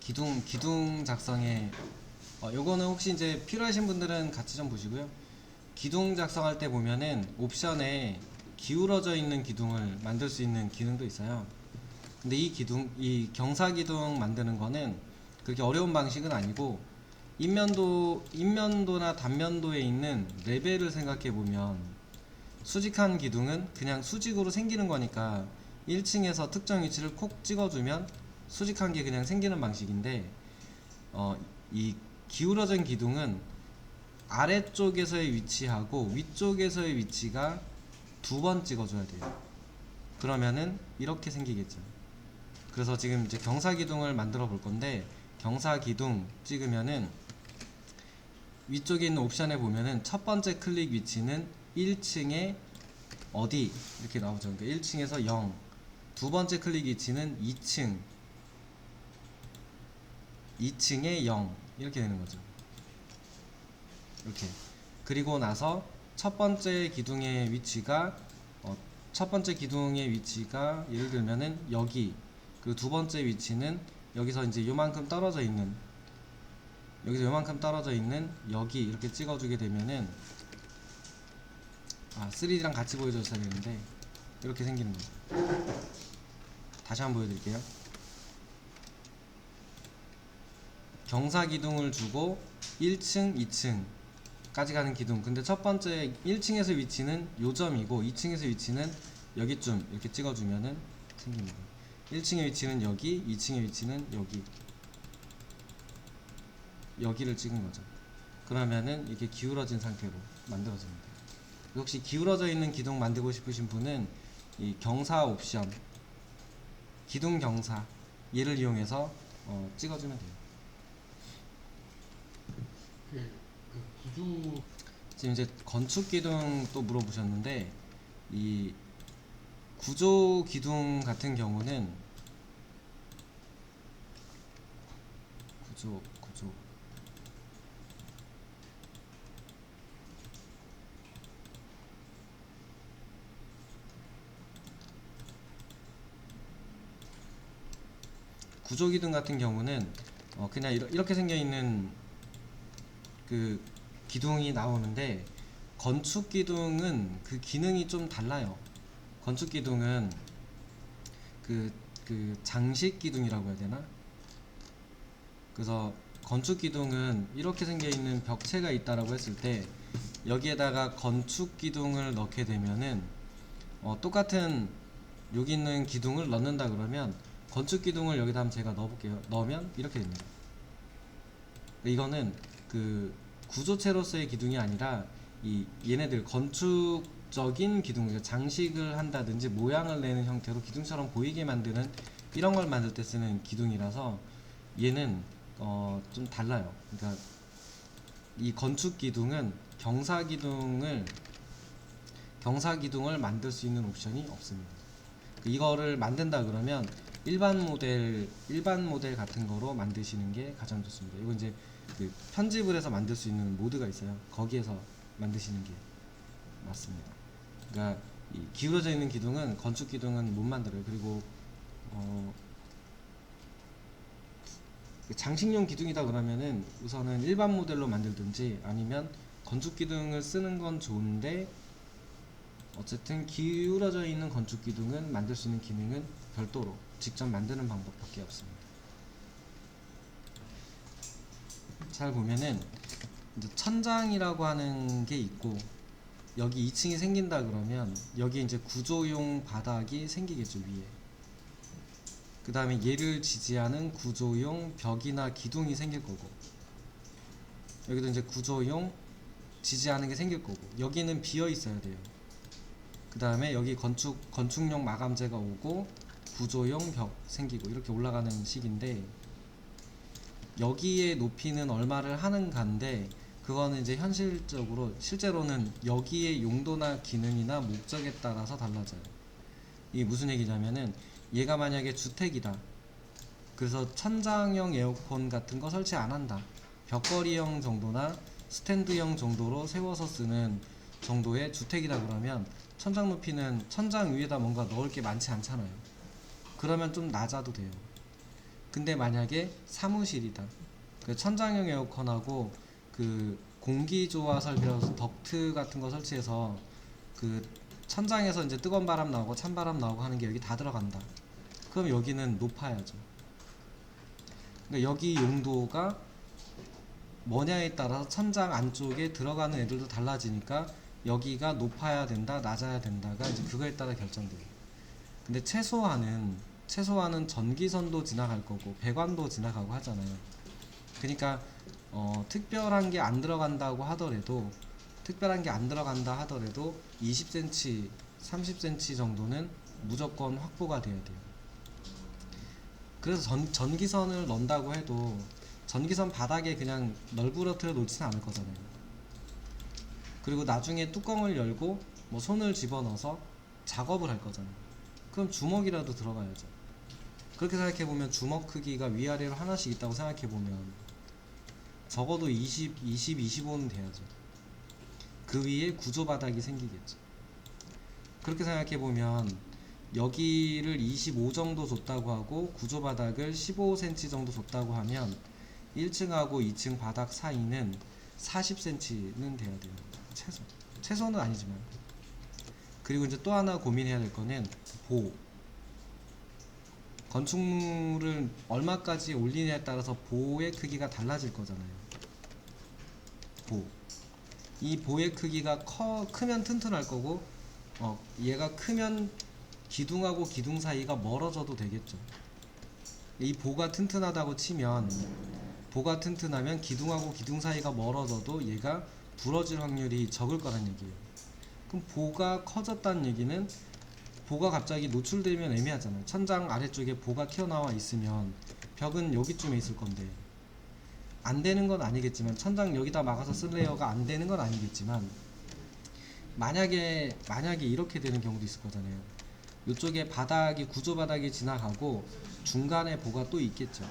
기둥 작성에 요거는 혹시 이제 필요하신 분들은 같이 좀 보시고요. 기둥 작성할 때 보면은 옵션에 기울어져 있는 기둥을 만들 수 있는 기능도 있어요. 근데 이 경사 기둥 만드는 거는 그렇게 어려운 방식은 아니고 인면도나 단면도에 있는 레벨을 생각해 보면 수직한 기둥은 그냥 수직으로 생기는 거니까 1층에서 특정 위치를 콕 찍어주면 수직한 게 그냥 생기는 방식인데 이 기울어진 기둥은 아래쪽에서의 위치하고 위쪽에서의 위치가 두 번 찍어줘야 돼요. 그러면은 이렇게 생기겠죠. 그래서 지금 이제 경사 기둥을 만들어 볼 건데, 경사 기둥 찍으면은 위쪽에 있는 옵션에 보면은 첫 번째 클릭 위치는 1층에 어디 이렇게 나오죠. 그러니까 1층에서 0. 두 번째 클릭 위치는 2층에 0 이렇게 되는 거죠. 이렇게. 그리고 나서 첫 번째 기둥의 위치가 예를 들면은 여기, 그리고 두 번째 위치는 여기서 이제 요만큼 떨어져 있는 여기 이렇게 찍어주게 되면은 3D랑 같이 보여줬어야 되는데 이렇게 생기는 거죠. 다시 한번 보여드릴게요. 경사 기둥을 주고 1층, 2층까지 가는 기둥. 근데 첫 번째 1층에서 위치는 요점이고 2층에서 위치는 여기쯤 이렇게 찍어주면은 생깁니다. 1층의 위치는 여기, 2층의 위치는 여기를 찍은 거죠. 그러면은 이렇게 기울어진 상태로 만들어집니다. 혹시 기울어져 있는 기둥 만들고 싶으신 분은 이 경사 옵션, 기둥 경사 얘를 이용해서 찍어주면 돼요. 구조 지금 이제 건축 기둥 또 물어보셨는데, 이 구조 기둥 같은 경우는 구조 기둥 같은 경우는 그냥 이렇게 생겨 있는 그 기둥이 나오는데, 건축 기둥은 그 기능이 좀 달라요. 건축 기둥은 그 장식 기둥이라고 해야 되나? 그래서 건축 기둥은 이렇게 생겨 있는 벽체가 있다라고 했을 때 여기에다가 건축 기둥을 넣게 되면은 똑같은 여기 있는 기둥을 넣는다 그러면 건축 기둥을 여기다 한번 제가 넣어볼게요. 넣으면 이렇게 됩니다. 이거는 그 구조체로서의 기둥이 아니라 얘네들 건축적인 기둥, 그러니까 장식을 한다든지 모양을 내는 형태로 기둥처럼 보이게 만드는 이런 걸 만들 때 쓰는 기둥이라서 얘는 좀 달라요. 그러니까 이 건축 기둥은 경사 기둥을 만들 수 있는 옵션이 없습니다. 이거를 만든다 그러면 일반 모델 같은 거로 만드시는 게 가장 좋습니다. 이거 이제 그 편집을 해서 만들 수 있는 모드가 있어요. 거기에서 만드시는 게 맞습니다. 그러니까 이 기울어져 있는 기둥은 건축 기둥은 못 만들어요. 그리고 장식용 기둥이다 그러면은 우선은 일반 모델로 만들든지 아니면 건축 기둥을 쓰는 건 좋은데, 어쨌든 기울어져 있는 건축 기둥은 만들 수 있는 기능은 별도로 직접 만드는 방법밖에 없습니다. 잘 보면은 이제 천장이라고 하는 게 있고, 여기 2층이 생긴다 그러면 여기 이제 구조용 바닥이 생기겠죠, 위에. 그 다음에 얘를 지지하는 구조용 벽이나 기둥이 생길 거고, 여기도 이제 구조용 지지하는 게 생길 거고, 여기는 비어 있어야 돼요. 그 다음에 여기 건축용 마감재가 오고 구조용 벽 생기고 이렇게 올라가는 식인데, 여기에 높이는 얼마를 하는가인데 그거는 이제 실제로는 여기의 용도나 기능이나 목적에 따라서 달라져요. 이게 무슨 얘기냐면은, 얘가 만약에 주택이다, 그래서 천장형 에어컨 같은 거 설치 안 한다, 벽걸이형 정도나 스탠드형 정도로 세워서 쓰는 정도의 주택이다 그러면 천장 높이는 천장 위에다 뭔가 넣을 게 많지 않잖아요. 그러면 좀 낮아도 돼요. 근데 만약에 사무실이다. 그 천장형 에어컨하고 그 공기조화 설비라서 덕트 같은 거 설치해서 그 천장에서 이제 뜨거운 바람 나오고 찬바람 나오고 하는 게 여기 다 들어간다. 그럼 여기는 높아야죠. 그러니까 여기 용도가 뭐냐에 따라서 천장 안쪽에 들어가는 애들도 달라지니까 여기가 높아야 된다, 낮아야 된다가 이제 그거에 따라 결정돼요. 근데 최소한은 전기선도 지나갈 거고 배관도 지나가고 하잖아요. 그러니까 특별한 게 안 들어간다고 하더라도 20cm, 30cm 정도는 무조건 확보가 돼야 돼요. 그래서 전기선을 넣는다고 해도 전기선 바닥에 그냥 널브러뜨려 놓지는 않을 거잖아요. 그리고 나중에 뚜껑을 열고 뭐 손을 집어넣어서 작업을 할 거잖아요. 그럼 주먹이라도 들어가야죠. 그렇게 생각해보면 주먹 크기가 위아래로 하나씩 있다고 생각해보면 적어도 25는 돼야죠. 그 위에 구조 바닥이 생기겠죠. 그렇게 생각해보면 여기를 25 정도 줬다고 하고 구조 바닥을 15cm 정도 줬다고 하면 1층하고 2층 바닥 사이는 40cm는 돼야 돼요. 최소는 아니지만. 그리고 이제 또 하나 고민해야 될 거는 보. 건축물을 얼마까지 올리냐에 따라서 보의 크기가 달라질 거잖아요. 보. 이 보의 크기가 크면 튼튼할 거고, 얘가 크면 기둥하고 기둥 사이가 멀어져도 되겠죠. 이 보가 튼튼하다고 치면, 보가 튼튼하면 기둥하고 기둥 사이가 멀어져도 얘가 부러질 확률이 적을 거란 얘기예요. 그럼 보가 커졌다는 얘기는 보가 갑자기 노출되면 애매하잖아요. 천장 아래쪽에 보가 튀어나와 있으면 벽은 여기쯤에 있을 건데 안 되는 건 아니겠지만, 천장 여기다 막아서 쓸 레이어가 안 되는 건 아니겠지만, 만약에 이렇게 되는 경우도 있을 거잖아요. 이쪽에 구조 바닥이 지나가고 중간에 보가 또 있겠죠.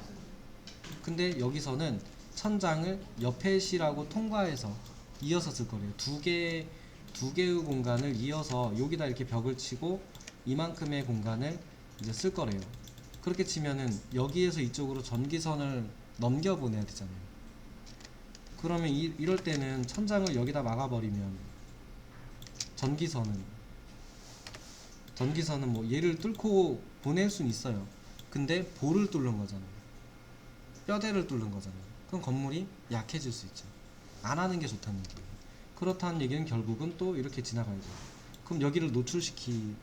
근데 여기서는 천장을 옆에 실하고 통과해서 이어서 쓸 거래요. 두 개의 공간을 이어서 여기다 이렇게 벽을 치고 이만큼의 공간을 이제 쓸 거래요. 그렇게 치면은 여기에서 이쪽으로 전기선을 넘겨 보내야 되잖아요. 그러면 이럴 때는 천장을 여기다 막아버리면 전기선은 뭐 얘를 뚫고 보낼 수는 있어요. 근데 볼을 뚫는 거잖아요. 뼈대를 뚫는 거잖아요. 그럼 건물이 약해질 수 있죠. 안 하는 게 좋다는 얘기예요. 그렇다는 얘기는 결국은 또 이렇게 지나가야죠. 그럼 여기를 노출시킬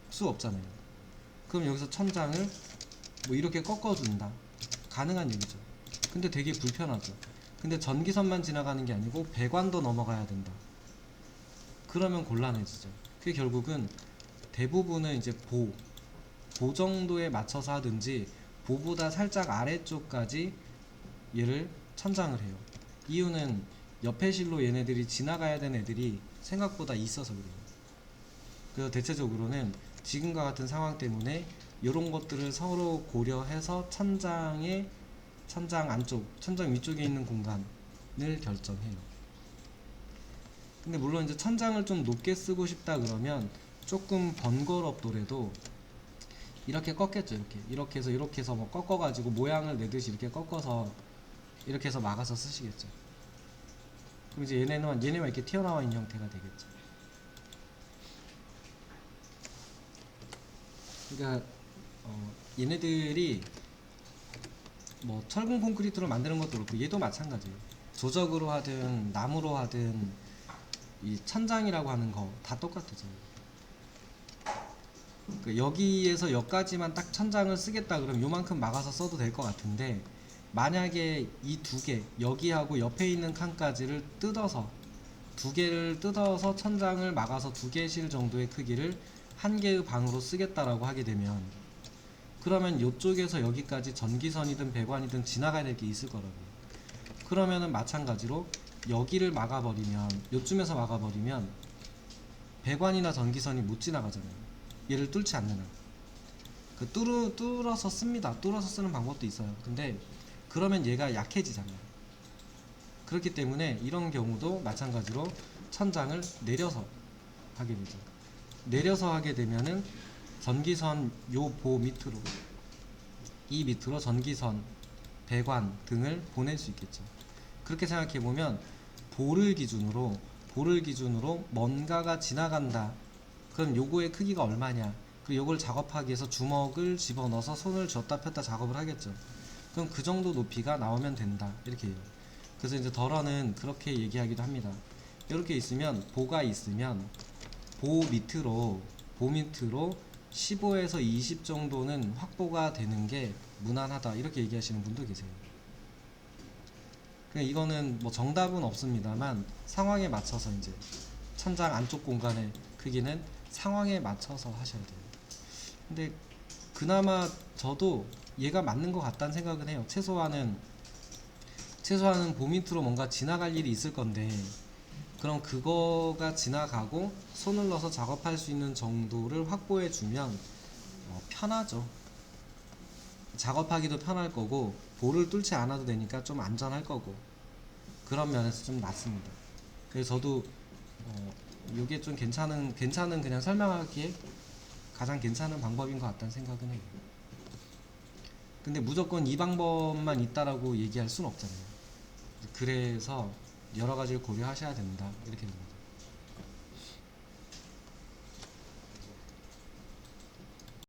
수 없잖아요. 그럼 여기서 천장을 뭐 이렇게 꺾어준다. 가능한 얘기죠. 근데 되게 불편하죠. 근데 전기선만 지나가는 게 아니고 배관도 넘어가야 된다. 그러면 곤란해지죠. 그게 결국은 대부분은 이제 보 정도에 맞춰서 하든지 보보다 살짝 아래쪽까지 얘를 천장을 해요. 이유는 옆에 실로 얘네들이 지나가야 되는 애들이 생각보다 있어서 그래요. 그래서 대체적으로는 지금과 같은 상황 때문에 이런 것들을 서로 고려해서 천장 안쪽, 천장 위쪽에 있는 공간을 결정해요. 근데 물론 이제 천장을 좀 높게 쓰고 싶다 그러면 조금 번거롭더라도 이렇게 꺾겠죠. 이렇게 해서 뭐 꺾어가지고 모양을 내듯이 이렇게 꺾어서 이렇게 해서 막아서 쓰시겠죠. 그럼 이제 얘네만 이렇게 튀어나와 있는 형태가 되겠죠. 그러니까 얘네들이 뭐 철근 콘크리트로 만드는 것도 그렇고 얘도 마찬가지예요. 조적으로 하든 나무로 하든 이 천장이라고 하는 거 다 똑같아요. 여기에서 여기까지만 딱 천장을 쓰겠다 그러면 요만큼 막아서 써도 될 것 같은데, 만약에 이 두 개, 여기하고 옆에 있는 칸까지를 두 개를 뜯어서 천장을 막아서 두 개 실 정도의 크기를 한 개의 방으로 쓰겠다라고 하게 되면, 그러면 이쪽에서 여기까지 전기선이든 배관이든 지나가야 될 게 있을 거라고요. 그러면은 마찬가지로 여기를 막아버리면, 요쯤에서 막아버리면 배관이나 전기선이 못 지나가잖아요. 얘를 뚫지 않는 한. 뚫어서 씁니다. 뚫어서 쓰는 방법도 있어요. 근데 그러면 얘가 약해지잖아요. 그렇기 때문에 이런 경우도 마찬가지로 천장을 내려서 하게 되죠. 내려서 하게 되면은 전기선 요 보 밑으로 이 밑으로 전기선, 배관 등을 보낼 수 있겠죠. 그렇게 생각해 보면 볼을 기준으로 뭔가가 지나간다. 그럼 요거의 크기가 얼마냐? 그리고 요걸 작업하기 위해서 주먹을 집어넣어서 손을 쥐었다 폈다 작업을 하겠죠. 그럼 그 정도 높이가 나오면 된다. 이렇게 해요. 그래서 이제 덜어는 그렇게 얘기하기도 합니다. 이렇게 있으면 보가 있으면 보 밑으로 15에서 20 정도는 확보가 되는 게 무난하다. 이렇게 얘기하시는 분도 계세요. 그냥 이거는 뭐 정답은 없습니다만 상황에 맞춰서 이제 천장 안쪽 공간의 크기는 상황에 맞춰서 하셔야 돼요. 근데 그나마 저도 얘가 맞는 것 같다는 생각은 해요. 최소한은 보 밑으로 뭔가 지나갈 일이 있을 건데 그럼 그거가 지나가고 손을 넣어서 작업할 수 있는 정도를 확보해 주면 편하죠. 작업하기도 편할 거고 볼을 뚫지 않아도 되니까 좀 안전할 거고 그런 면에서 좀 낫습니다. 그래서 저도 이게 좀 괜찮은 그냥 설명하기에 가장 괜찮은 방법인 것 같다는 생각은 해요. 근데 무조건 이 방법만 있다라고 얘기할 수는 없잖아요. 그래서 여러 가지를 고려하셔야 된다 이렇게 됩니다.